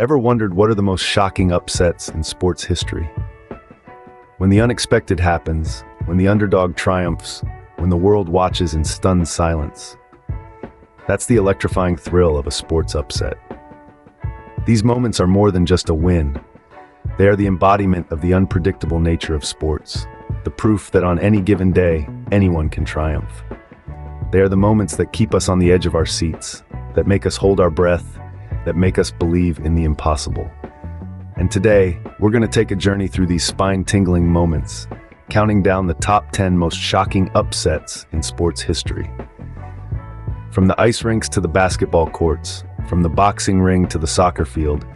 Ever wondered what are the most shocking upsets in sports history? When the unexpected happens, when the underdog triumphs, when the world watches in stunned silence. That's the electrifying thrill of a sports upset. These moments are more than just a win. They are the embodiment of the unpredictable nature of sports, the proof that on any given day, anyone can triumph. They are the moments that keep us on the edge of our seats, that make us hold our breath, that make us believe in the impossible. And today, we're going to take a journey through these spine-tingling moments, counting down the top 10 most shocking upsets in sports history. From the ice rinks to the basketball courts, from the boxing ring to the soccer field,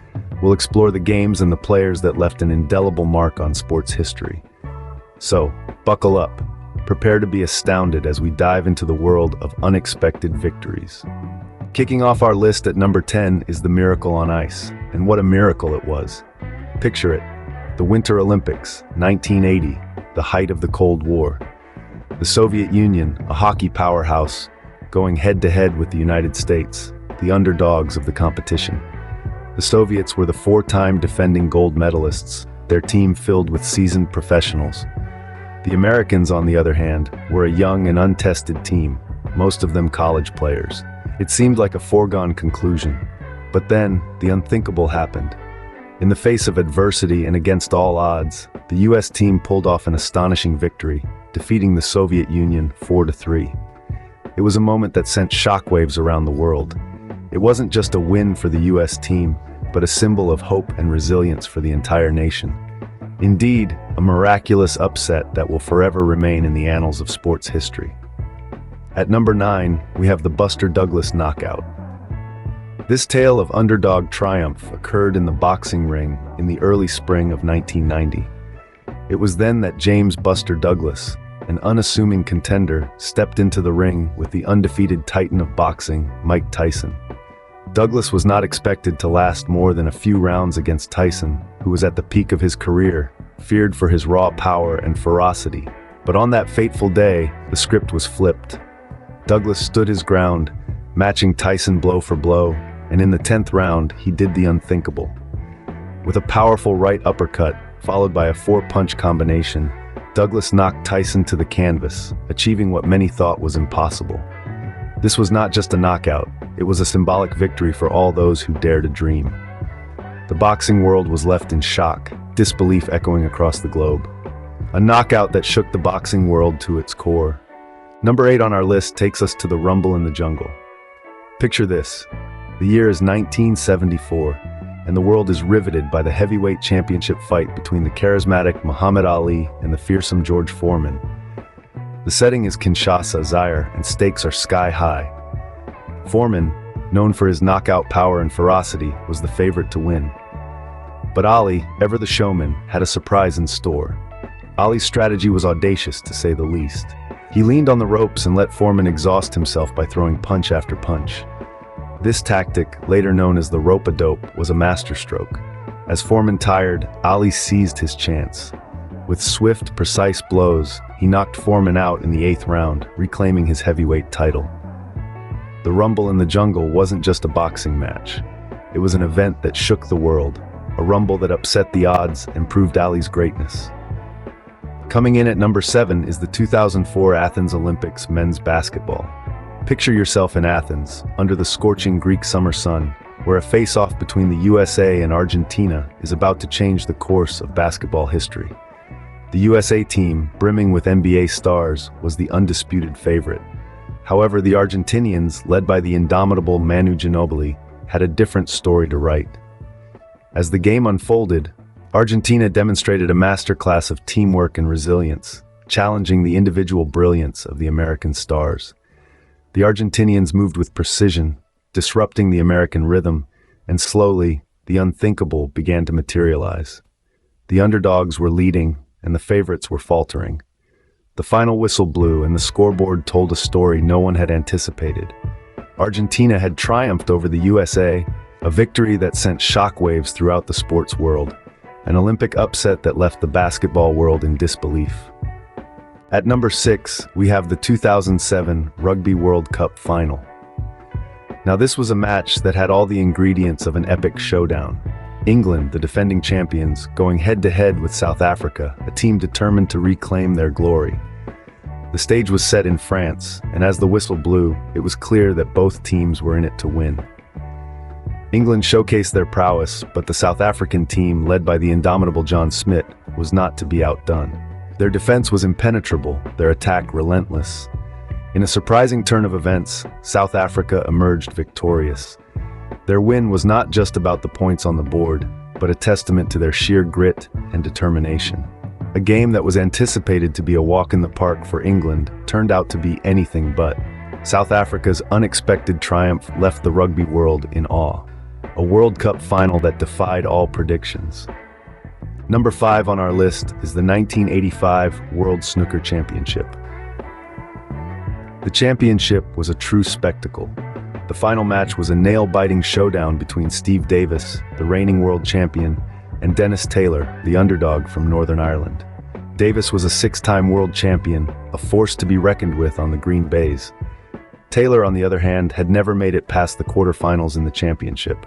we'll explore the games and the players that left an indelible mark on sports history. So, buckle up. Prepare to be astounded as we dive into the world of unexpected victories. Kicking off our list at number 10 is the miracle on ice, and what a miracle it was. Picture it, the Winter Olympics, 1980, the height of the Cold War. The Soviet Union, a hockey powerhouse, going head-to-head with the United States, the underdogs of the competition. The Soviets were the four-time defending gold medalists, their team filled with seasoned professionals. The Americans, on the other hand, were a young and untested team, most of them college players. It seemed like a foregone conclusion, but then the unthinkable happened. In the face of adversity and against all odds, the US team pulled off an astonishing victory, defeating the Soviet Union 4-3. It was a moment that sent shockwaves around the world. It wasn't just a win for the US team, but a symbol of hope and resilience for the entire nation. Indeed, a miraculous upset that will forever remain in the annals of sports history. At number 9, we have the Buster Douglas knockout. This tale of underdog triumph occurred in the boxing ring in the early spring of 1990. It was then that James Buster Douglas, an unassuming contender, stepped into the ring with the undefeated titan of boxing, Mike Tyson. Douglas was not expected to last more than a few rounds against Tyson, who was at the peak of his career, feared for his raw power and ferocity. But on that fateful day, the script was flipped. Douglas stood his ground, matching Tyson blow for blow, and in the 10th round, he did the unthinkable. With a powerful right uppercut, followed by a 4-punch combination, Douglas knocked Tyson to the canvas, achieving what many thought was impossible. This was not just a knockout, it was a symbolic victory for all those who dared to dream. The boxing world was left in shock, disbelief echoing across the globe. A knockout that shook the boxing world to its core. Number 8 on our list takes us to the Rumble in the Jungle. Picture this. The year is 1974, and the world is riveted by the heavyweight championship fight between the charismatic Muhammad Ali and the fearsome George Foreman. The setting is Kinshasa, Zaire, and stakes are sky high. Foreman, known for his knockout power and ferocity, was the favorite to win. But Ali, ever the showman, had a surprise in store. Ali's strategy was audacious, to say the least. He leaned on the ropes and let Foreman exhaust himself by throwing punch after punch. This tactic, later known as the rope-a-dope, was a masterstroke. As Foreman tired, Ali seized his chance. With swift, precise blows, he knocked Foreman out in the 8th round, reclaiming his heavyweight title. The Rumble in the Jungle wasn't just a boxing match. It was an event that shook the world, a rumble that upset the odds and proved Ali's greatness. Coming in at number 7 is the 2004 Athens Olympics men's basketball. Picture yourself in Athens, under the scorching Greek summer sun, where a face-off between the USA and Argentina is about to change the course of basketball history. The USA team, brimming with NBA stars, was the undisputed favorite. However, the Argentinians, led by the indomitable Manu Ginobili, had a different story to write. As the game unfolded, Argentina demonstrated a masterclass of teamwork and resilience, challenging the individual brilliance of the American stars. The Argentinians moved with precision, disrupting the American rhythm, and slowly, the unthinkable began to materialize. The underdogs were leading, and the favorites were faltering. The final whistle blew, and the scoreboard told a story no one had anticipated. Argentina had triumphed over the USA, a victory that sent shockwaves throughout the sports world. An Olympic upset that left the basketball world in disbelief. At number 6, we have the 2007 Rugby World Cup final. Now this was a match that had all the ingredients of an epic showdown. England, the defending champions, going head-to-head with South Africa, a team determined to reclaim their glory. The stage was set in France, and as the whistle blew, it was clear that both teams were in it to win. England showcased their prowess, but the South African team, led by the indomitable John Smith, was not to be outdone. Their defense was impenetrable, their attack relentless. In a surprising turn of events, South Africa emerged victorious. Their win was not just about the points on the board, but a testament to their sheer grit and determination. A game that was anticipated to be a walk in the park for England turned out to be anything but. South Africa's unexpected triumph left the rugby world in awe. A World Cup final that defied all predictions. Number 5 on our list is the 1985 World Snooker Championship. The championship was a true spectacle. The final match was a nail-biting showdown between Steve Davis, the reigning world champion, and Dennis Taylor, the underdog from Northern Ireland. Davis was a 6-time world champion, a force to be reckoned with on the green baize. Taylor, on the other hand, had never made it past the quarterfinals in the championship.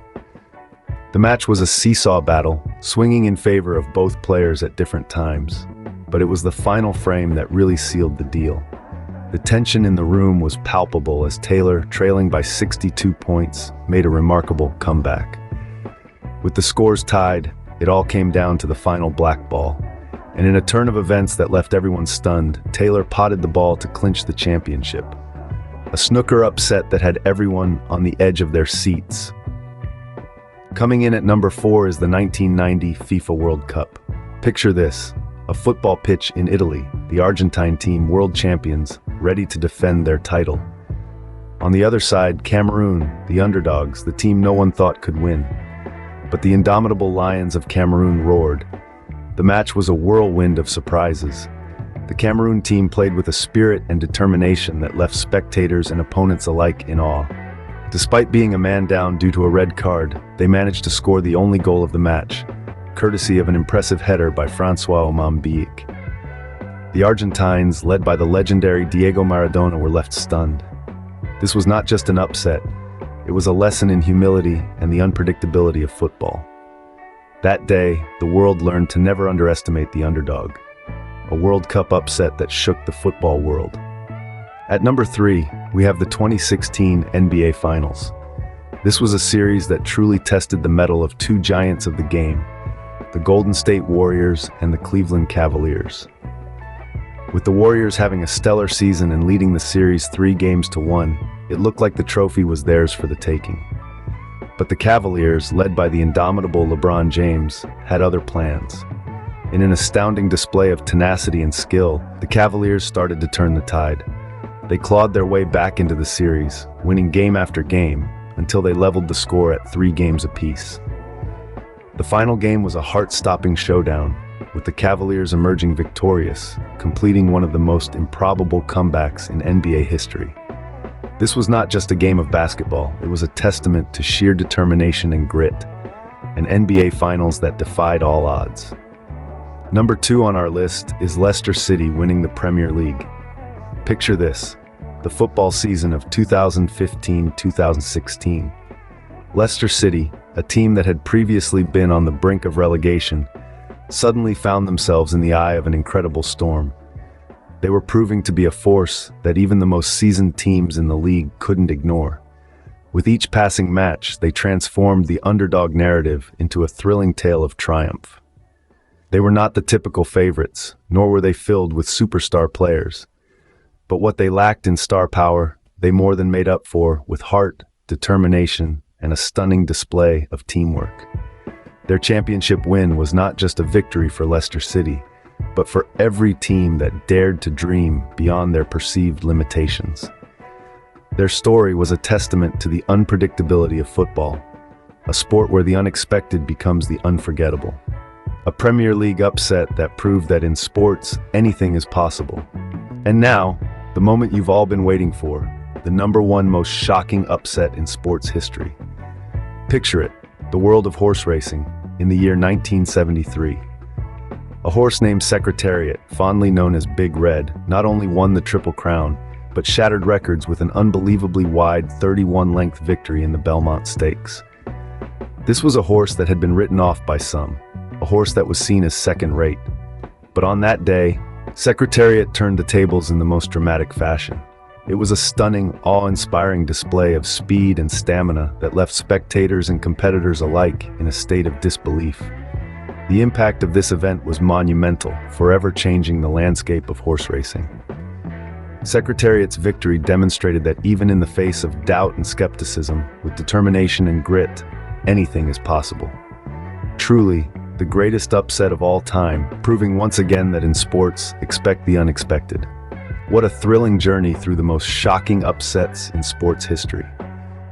The match was a seesaw battle, swinging in favor of both players at different times. But it was the final frame that really sealed the deal. The tension in the room was palpable as Taylor, trailing by 62 points, made a remarkable comeback. With the scores tied, it all came down to the final black ball. And in a turn of events that left everyone stunned, Taylor potted the ball to clinch the championship. A snooker upset that had everyone on the edge of their seats. Coming in at number 4 is the 1990 FIFA World Cup. Picture this, a football pitch in Italy, the Argentine team world champions, ready to defend their title. On the other side, Cameroon, the underdogs, the team no one thought could win. But the indomitable Lions of Cameroon roared. The match was a whirlwind of surprises. The Cameroon team played with a spirit and determination that left spectators and opponents alike in awe. Despite being a man down due to a red card, they managed to score the only goal of the match, courtesy of an impressive header by François Omambique. The Argentines, led by the legendary Diego Maradona, were left stunned. This was not just an upset, it was a lesson in humility and the unpredictability of football. That day, the world learned to never underestimate the underdog, a World Cup upset that shook the football world. At number 3, we have the 2016 NBA Finals. This was a series that truly tested the mettle of two giants of the game, the Golden State Warriors and the Cleveland Cavaliers. With the Warriors having a stellar season and leading the series 3-1, it looked like the trophy was theirs for the taking. But the Cavaliers, led by the indomitable LeBron James, had other plans. In an astounding display of tenacity and skill, the Cavaliers started to turn the tide. They clawed their way back into the series, winning game after game, until they leveled the score at 3 games apiece. The final game was a heart-stopping showdown, with the Cavaliers emerging victorious, completing one of the most improbable comebacks in NBA history. This was not just a game of basketball, it was a testament to sheer determination and grit, an NBA Finals that defied all odds. Number 2 on our list is Leicester City winning the Premier League. Picture this, the football season of 2015-2016. Leicester City, a team that had previously been on the brink of relegation, suddenly found themselves in the eye of an incredible storm. They were proving to be a force that even the most seasoned teams in the league couldn't ignore. With each passing match, they transformed the underdog narrative into a thrilling tale of triumph. They were not the typical favorites, nor were they filled with superstar players. But what they lacked in star power, they more than made up for with heart, determination, and a stunning display of teamwork. Their championship win was not just a victory for Leicester City, but for every team that dared to dream beyond their perceived limitations. Their story was a testament to the unpredictability of football, a sport where the unexpected becomes the unforgettable. A Premier League upset that proved that in sports, anything is possible. And now, the moment you've all been waiting for, the number 1 most shocking upset in sports history. Picture it, the world of horse racing, in the year 1973. A horse named Secretariat, fondly known as Big Red, not only won the Triple Crown, but shattered records with an unbelievably wide 31-length victory in the Belmont Stakes. This was a horse that had been written off by some, a horse that was seen as second-rate. But on that day, Secretariat turned the tables in the most dramatic fashion. It was a stunning, awe-inspiring display of speed and stamina that left spectators and competitors alike in a state of disbelief. The impact of this event was monumental, forever changing the landscape of horse racing. Secretariat's victory demonstrated that even in the face of doubt and skepticism, with determination and grit, anything is possible. Truly, the greatest upset of all time, proving once again that in sports, expect the unexpected. What a thrilling journey through the most shocking upsets in sports history.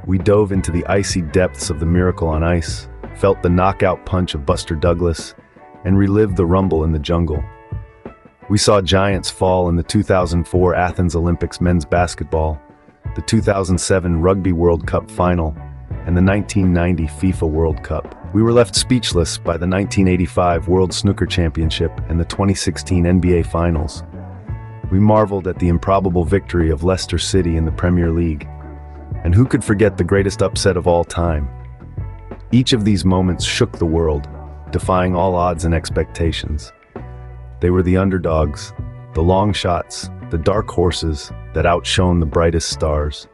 We dove into the icy depths of the Miracle on Ice, felt the knockout punch of Buster Douglas, and relived the rumble in the jungle. We saw giants fall in the 2004 Athens Olympics men's basketball, the 2007 Rugby World Cup final, and the 1990 FIFA World Cup. We were left speechless by the 1985 World Snooker Championship and the 2016 NBA Finals. We marveled at the improbable victory of Leicester City in the Premier League. And who could forget the greatest upset of all time? Each of these moments shook the world, defying all odds and expectations. They were the underdogs, the long shots, the dark horses that outshone the brightest stars.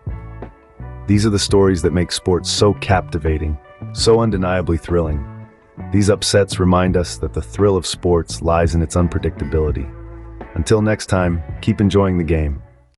These are the stories that make sports so captivating, so undeniably thrilling. These upsets remind us that the thrill of sports lies in its unpredictability. Until next time, keep enjoying the game.